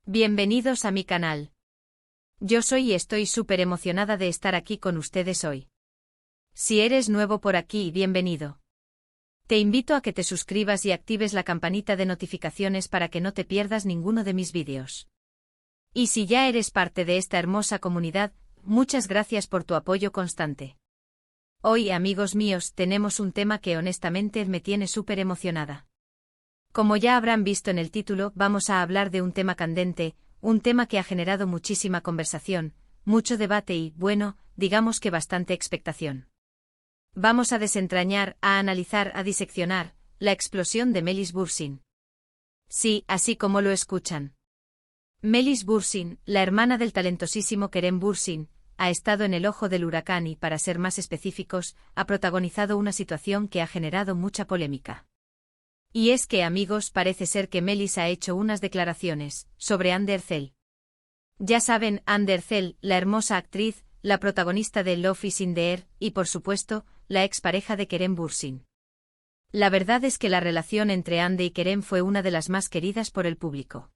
Bienvenidos a mi canal. Yo soy y estoy súper emocionada de estar aquí con ustedes hoy. Si eres nuevo por aquí, bienvenido. Te invito a que te suscribas y actives la campanita de notificaciones para que no te pierdas ninguno de mis vídeos. Y si ya eres parte de esta hermosa comunidad, muchas gracias por tu apoyo constante. Hoy, amigos míos, tenemos un tema que honestamente me tiene súper emocionada. Como ya habrán visto en el título, vamos a hablar de un tema candente, un tema que ha generado muchísima conversación, mucho debate y, bueno, digamos que bastante expectación. Vamos a desentrañar, a analizar, a diseccionar, la explosión de Melis Bürsin. Sí, así como lo escuchan. Melis Bürsin, la hermana del talentosísimo Kerem Bürsin, ha estado en el ojo del huracán y, para ser más específicos, ha protagonizado una situación que ha generado mucha polémica. Y es que, amigos, parece ser que Melis ha hecho unas declaraciones sobre Hande Erçel. Ya saben, Hande Erçel, la hermosa actriz, la protagonista de Love is in the Air, y por supuesto, la expareja de Kerem Bürsin. La verdad es que la relación entre Hande y Kerem fue una de las más queridas por el público.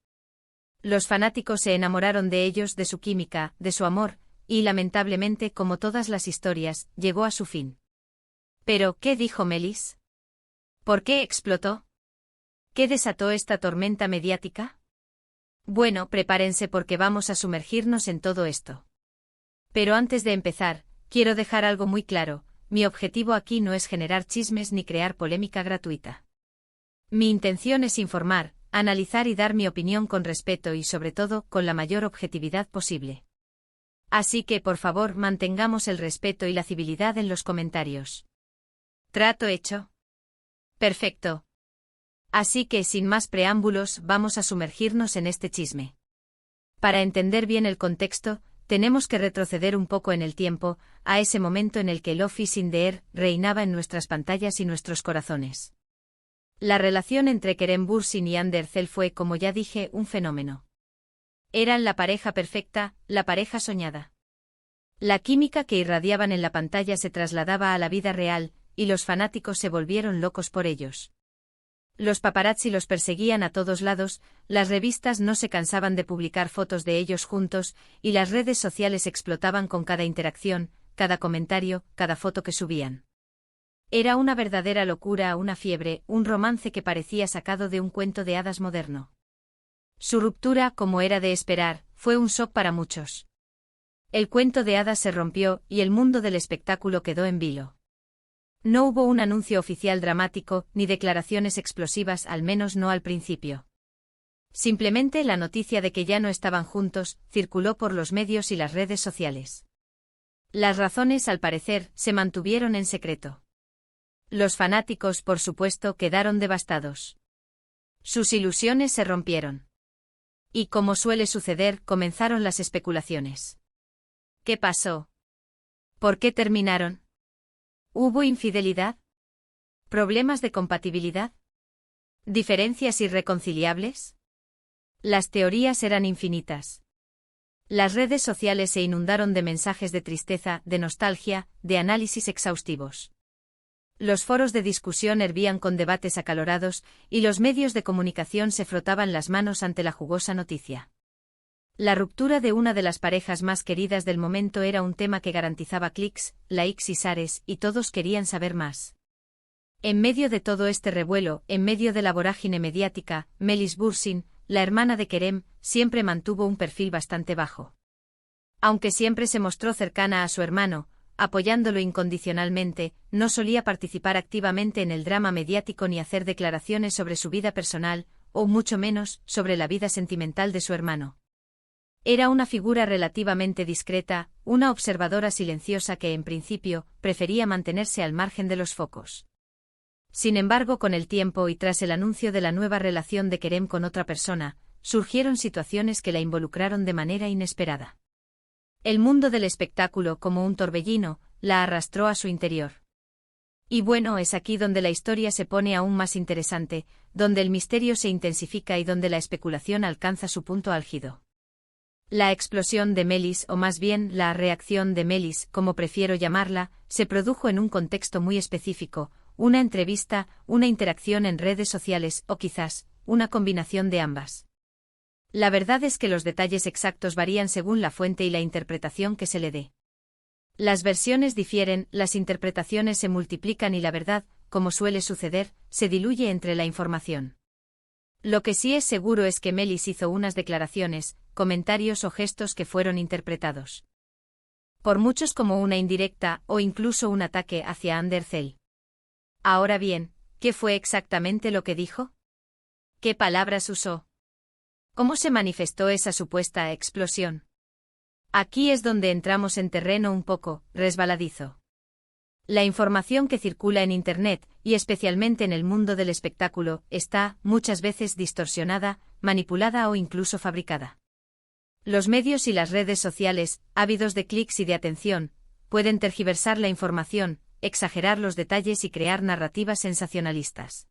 Los fanáticos se enamoraron de ellos, de su química, de su amor, y lamentablemente, como todas las historias, llegó a su fin. Pero, ¿qué dijo Melis? ¿Por qué explotó? ¿Qué desató esta tormenta mediática? Bueno, prepárense porque vamos a sumergirnos en todo esto. Pero antes de empezar, quiero dejar algo muy claro, mi objetivo aquí no es generar chismes ni crear polémica gratuita. Mi intención es informar, analizar y dar mi opinión con respeto y sobre todo con la mayor objetividad posible. Así que por favor mantengamos el respeto y la civilidad en los comentarios. ¿Trato hecho? Perfecto. Así que sin más preámbulos vamos a sumergirnos en este chisme. Para entender bien el contexto, tenemos que retroceder un poco en el tiempo, a ese momento en el que Love is in the Air reinaba en nuestras pantallas y nuestros corazones. La relación entre Kerem Bürsin y Hande Erçel fue, como ya dije, un fenómeno. Eran la pareja perfecta, la pareja soñada. La química que irradiaban en la pantalla se trasladaba a la vida real, y los fanáticos se volvieron locos por ellos. Los paparazzi los perseguían a todos lados, las revistas no se cansaban de publicar fotos de ellos juntos, y las redes sociales explotaban con cada interacción, cada comentario, cada foto que subían. Era una verdadera locura, una fiebre, un romance que parecía sacado de un cuento de hadas moderno. Su ruptura, como era de esperar, fue un shock para muchos. El cuento de hadas se rompió, y el mundo del espectáculo quedó en vilo. No hubo un anuncio oficial dramático, ni declaraciones explosivas, al menos no al principio. Simplemente la noticia de que ya no estaban juntos circuló por los medios y las redes sociales. Las razones, al parecer, se mantuvieron en secreto. Los fanáticos, por supuesto, quedaron devastados. Sus ilusiones se rompieron. Y como suele suceder, comenzaron las especulaciones. ¿Qué pasó? ¿Por qué terminaron? ¿Hubo infidelidad? ¿Problemas de compatibilidad? ¿Diferencias irreconciliables? Las teorías eran infinitas. Las redes sociales se inundaron de mensajes de tristeza, de nostalgia, de análisis exhaustivos. Los foros de discusión hervían con debates acalorados, y los medios de comunicación se frotaban las manos ante la jugosa noticia. La ruptura de una de las parejas más queridas del momento era un tema que garantizaba clics, likes y shares, y todos querían saber más. En medio de todo este revuelo, en medio de la vorágine mediática, Melis Bürsin, la hermana de Kerem, siempre mantuvo un perfil bastante bajo. Aunque siempre se mostró cercana a su hermano, apoyándolo incondicionalmente, no solía participar activamente en el drama mediático ni hacer declaraciones sobre su vida personal, o mucho menos, sobre la vida sentimental de su hermano. Era una figura relativamente discreta, una observadora silenciosa que en principio prefería mantenerse al margen de los focos. Sin embargo, con el tiempo y tras el anuncio de la nueva relación de Kerem con otra persona, surgieron situaciones que la involucraron de manera inesperada. El mundo del espectáculo, como un torbellino, la arrastró a su interior. Y bueno, es aquí donde la historia se pone aún más interesante, donde el misterio se intensifica y donde la especulación alcanza su punto álgido. La explosión de Melis, o más bien la reacción de Melis, como prefiero llamarla, se produjo en un contexto muy específico, una entrevista, una interacción en redes sociales o quizás, una combinación de ambas. La verdad es que los detalles exactos varían según la fuente y la interpretación que se le dé. Las versiones difieren, las interpretaciones se multiplican y la verdad, como suele suceder, se diluye entre la información. Lo que sí es seguro es que Melis hizo unas declaraciones, comentarios o gestos que fueron interpretados por muchos como una indirecta o incluso un ataque hacia Andercel. Ahora bien, ¿qué fue exactamente lo que dijo? ¿Qué palabras usó? ¿Cómo se manifestó esa supuesta explosión? Aquí es donde entramos en terreno un poco resbaladizo. La información que circula en Internet, y especialmente en el mundo del espectáculo, está, muchas veces, distorsionada, manipulada o incluso fabricada. Los medios y las redes sociales, ávidos de clics y de atención, pueden tergiversar la información, exagerar los detalles y crear narrativas sensacionalistas.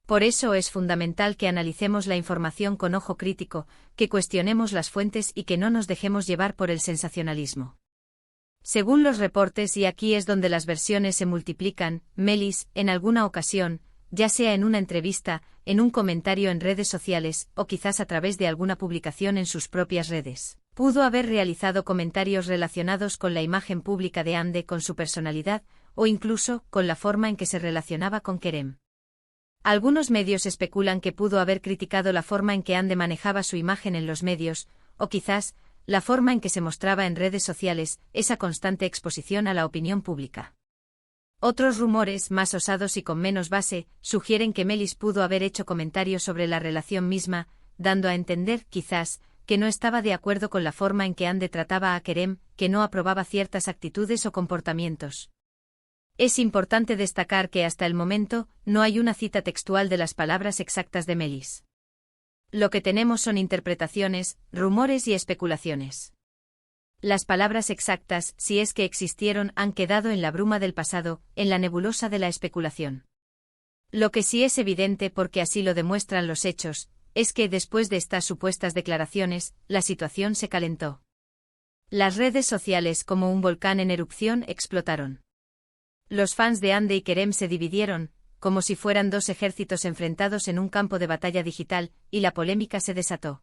Por eso es fundamental que analicemos la información con ojo crítico, que cuestionemos las fuentes y que no nos dejemos llevar por el sensacionalismo. Según los reportes, y aquí es donde las versiones se multiplican, Melis, en alguna ocasión, ya sea en una entrevista, en un comentario en redes sociales, o quizás a través de alguna publicación en sus propias redes, pudo haber realizado comentarios relacionados con la imagen pública de Ande, con su personalidad, o incluso, con la forma en que se relacionaba con Kerem. Algunos medios especulan que pudo haber criticado la forma en que Ande manejaba su imagen en los medios, o quizás, la forma en que se mostraba en redes sociales, esa constante exposición a la opinión pública. Otros rumores, más osados y con menos base, sugieren que Melis pudo haber hecho comentarios sobre la relación misma, dando a entender, quizás, que no estaba de acuerdo con la forma en que Ande trataba a Kerem, que no aprobaba ciertas actitudes o comportamientos. Es importante destacar que hasta el momento, no hay una cita textual de las palabras exactas de Melis. Lo que tenemos son interpretaciones, rumores y especulaciones. Las palabras exactas, si es que existieron, han quedado en la bruma del pasado, en la nebulosa de la especulación. Lo que sí es evidente, porque así lo demuestran los hechos, es que después de estas supuestas declaraciones, la situación se calentó. Las redes sociales, como un volcán en erupción, explotaron. Los fans de Ande y Kerem se dividieron, como si fueran dos ejércitos enfrentados en un campo de batalla digital, y la polémica se desató.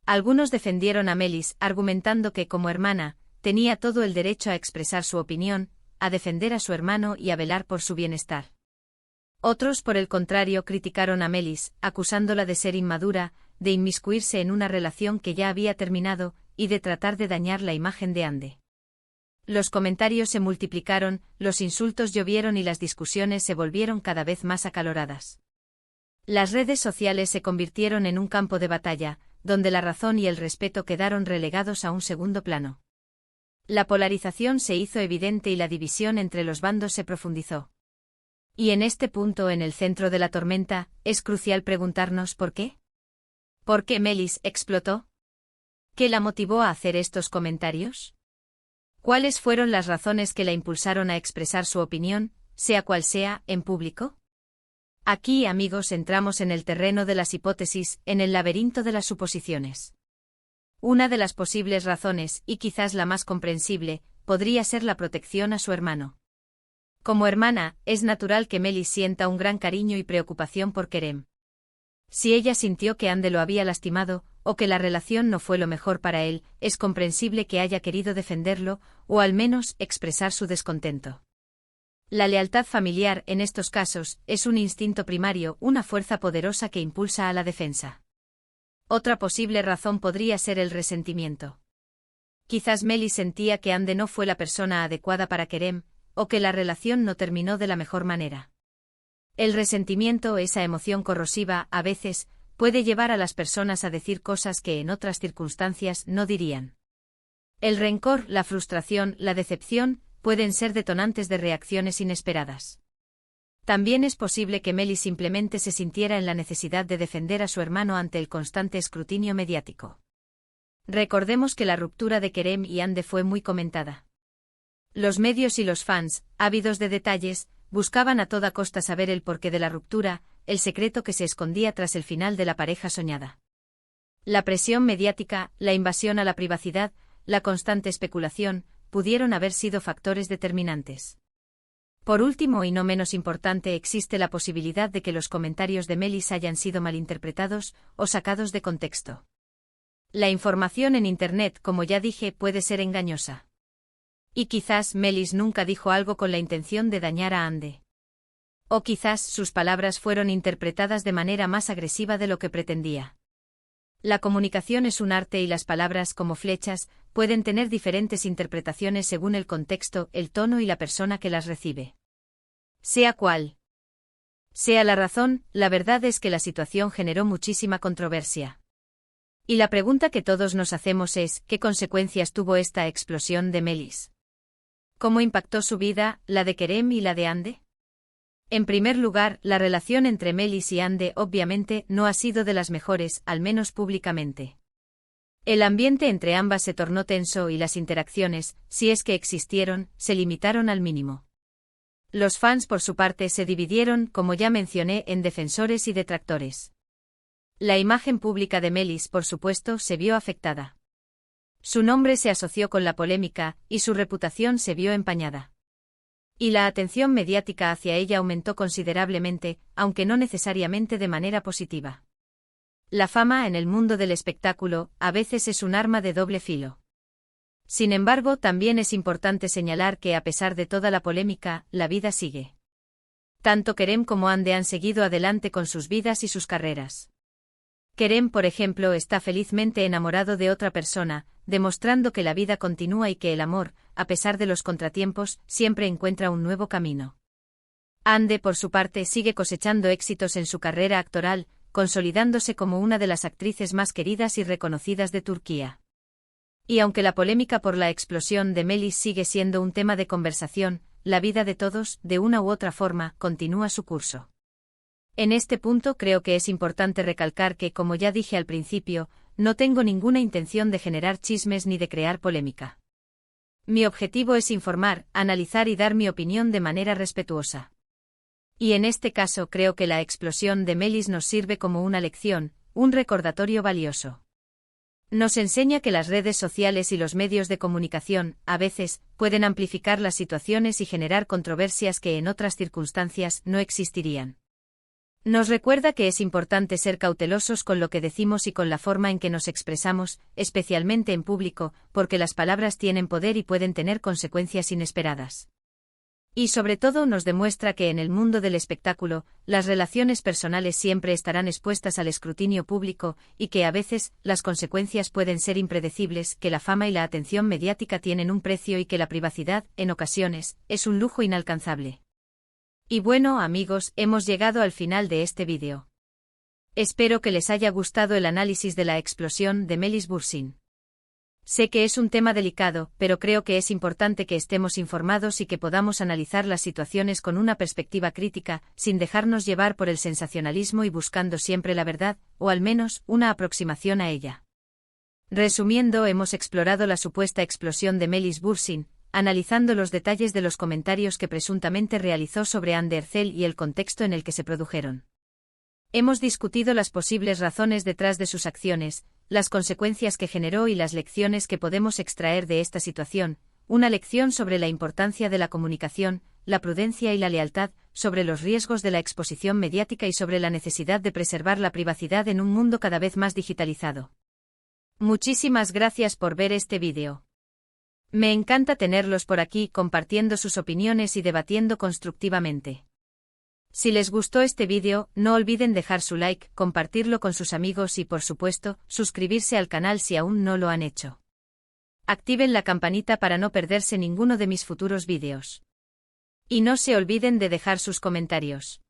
Algunos defendieron a Melis, argumentando que, como hermana, tenía todo el derecho a expresar su opinión, a defender a su hermano y a velar por su bienestar. Otros, por el contrario, criticaron a Melis, acusándola de ser inmadura, de inmiscuirse en una relación que ya había terminado, y de tratar de dañar la imagen de Ande. Los comentarios se multiplicaron, los insultos llovieron y las discusiones se volvieron cada vez más acaloradas. Las redes sociales se convirtieron en un campo de batalla, donde la razón y el respeto quedaron relegados a un segundo plano. La polarización se hizo evidente y la división entre los bandos se profundizó. Y en este punto, en el centro de la tormenta, es crucial preguntarnos ¿por qué? ¿Por qué Melis explotó? ¿Qué la motivó a hacer estos comentarios? ¿Cuáles fueron las razones que la impulsaron a expresar su opinión, sea cual sea, en público? Aquí, amigos, entramos en el terreno de las hipótesis, en el laberinto de las suposiciones. Una de las posibles razones, y quizás la más comprensible, podría ser la protección a su hermano. Como hermana, es natural que Melis sienta un gran cariño y preocupación por Kerem. Si ella sintió que Ande lo había lastimado, o que la relación no fue lo mejor para él, es comprensible que haya querido defenderlo, o al menos expresar su descontento. La lealtad familiar, en estos casos, es un instinto primario, una fuerza poderosa que impulsa a la defensa. Otra posible razón podría ser el resentimiento. Quizás Melis sentía que Ande no fue la persona adecuada para Kerem, o que la relación no terminó de la mejor manera. El resentimiento, esa emoción corrosiva, a veces, puede llevar a las personas a decir cosas que en otras circunstancias no dirían. El rencor, la frustración, la decepción, pueden ser detonantes de reacciones inesperadas. También es posible que Melis simplemente se sintiera en la necesidad de defender a su hermano ante el constante escrutinio mediático. Recordemos que la ruptura de Kerem y Ande fue muy comentada. Los medios y los fans, ávidos de detalles, buscaban a toda costa saber el porqué de la ruptura, el secreto que se escondía tras el final de la pareja soñada. La presión mediática, la invasión a la privacidad, la constante especulación, pudieron haber sido factores determinantes. Por último y no menos importante, existe la posibilidad de que los comentarios de Melis hayan sido malinterpretados o sacados de contexto. La información en Internet, como ya dije, puede ser engañosa. Y quizás Melis nunca dijo algo con la intención de dañar a Ande. O quizás sus palabras fueron interpretadas de manera más agresiva de lo que pretendía. La comunicación es un arte y las palabras, como flechas, pueden tener diferentes interpretaciones según el contexto, el tono y la persona que las recibe. Sea cual sea la razón, la verdad es que la situación generó muchísima controversia. Y la pregunta que todos nos hacemos es, ¿qué consecuencias tuvo esta explosión de Melis? ¿Cómo impactó su vida, la de Kerem y la de Ande? En primer lugar, la relación entre Melis y Ande obviamente no ha sido de las mejores, al menos públicamente. El ambiente entre ambas se tornó tenso y las interacciones, si es que existieron, se limitaron al mínimo. Los fans por su parte se dividieron, como ya mencioné, en defensores y detractores. La imagen pública de Melis, por supuesto, se vio afectada. Su nombre se asoció con la polémica, y su reputación se vio empañada. Y la atención mediática hacia ella aumentó considerablemente, aunque no necesariamente de manera positiva. La fama en el mundo del espectáculo, a veces es un arma de doble filo. Sin embargo, también es importante señalar que a pesar de toda la polémica, la vida sigue. Tanto Kerem como Ande han seguido adelante con sus vidas y sus carreras. Kerem, por ejemplo, está felizmente enamorado de otra persona, demostrando que la vida continúa y que el amor, a pesar de los contratiempos, siempre encuentra un nuevo camino. Ande, por su parte, sigue cosechando éxitos en su carrera actoral, consolidándose como una de las actrices más queridas y reconocidas de Turquía. Y aunque la polémica por la explosión de Melis sigue siendo un tema de conversación, la vida de todos, de una u otra forma, continúa su curso. En este punto creo que es importante recalcar que, como ya dije al principio, no tengo ninguna intención de generar chismes ni de crear polémica. Mi objetivo es informar, analizar y dar mi opinión de manera respetuosa. Y en este caso creo que la explosión de Melis nos sirve como una lección, un recordatorio valioso. Nos enseña que las redes sociales y los medios de comunicación, a veces, pueden amplificar las situaciones y generar controversias que en otras circunstancias no existirían. Nos recuerda que es importante ser cautelosos con lo que decimos y con la forma en que nos expresamos, especialmente en público, porque las palabras tienen poder y pueden tener consecuencias inesperadas. Y sobre todo nos demuestra que en el mundo del espectáculo, las relaciones personales siempre estarán expuestas al escrutinio público, y que a veces, las consecuencias pueden ser impredecibles, que la fama y la atención mediática tienen un precio y que la privacidad, en ocasiones, es un lujo inalcanzable. Y bueno, amigos, hemos llegado al final de este vídeo. Espero que les haya gustado el análisis de la explosión de Melis Bursin. Sé que es un tema delicado, pero creo que es importante que estemos informados y que podamos analizar las situaciones con una perspectiva crítica, sin dejarnos llevar por el sensacionalismo y buscando siempre la verdad, o al menos, una aproximación a ella. Resumiendo, hemos explorado la supuesta explosión de Melis Bursin, analizando los detalles de los comentarios que presuntamente realizó sobre Hande Erçel y el contexto en el que se produjeron. Hemos discutido las posibles razones detrás de sus acciones, las consecuencias que generó y las lecciones que podemos extraer de esta situación, una lección sobre la importancia de la comunicación, la prudencia y la lealtad, sobre los riesgos de la exposición mediática y sobre la necesidad de preservar la privacidad en un mundo cada vez más digitalizado. Muchísimas gracias por ver este vídeo. Me encanta tenerlos por aquí compartiendo sus opiniones y debatiendo constructivamente. Si les gustó este vídeo, no olviden dejar su like, compartirlo con sus amigos y por supuesto, suscribirse al canal si aún no lo han hecho. Activen la campanita para no perderse ninguno de mis futuros vídeos. Y no se olviden de dejar sus comentarios.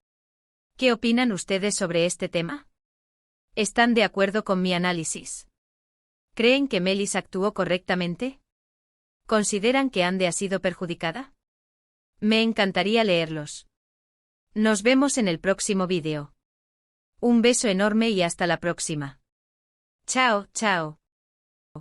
¿Qué opinan ustedes sobre este tema? ¿Están de acuerdo con mi análisis? ¿Creen que Melis actuó correctamente? ¿Consideran que Hande ha sido perjudicada? Me encantaría leerlos. Nos vemos en el próximo vídeo. Un beso enorme y hasta la próxima. Chao, chao.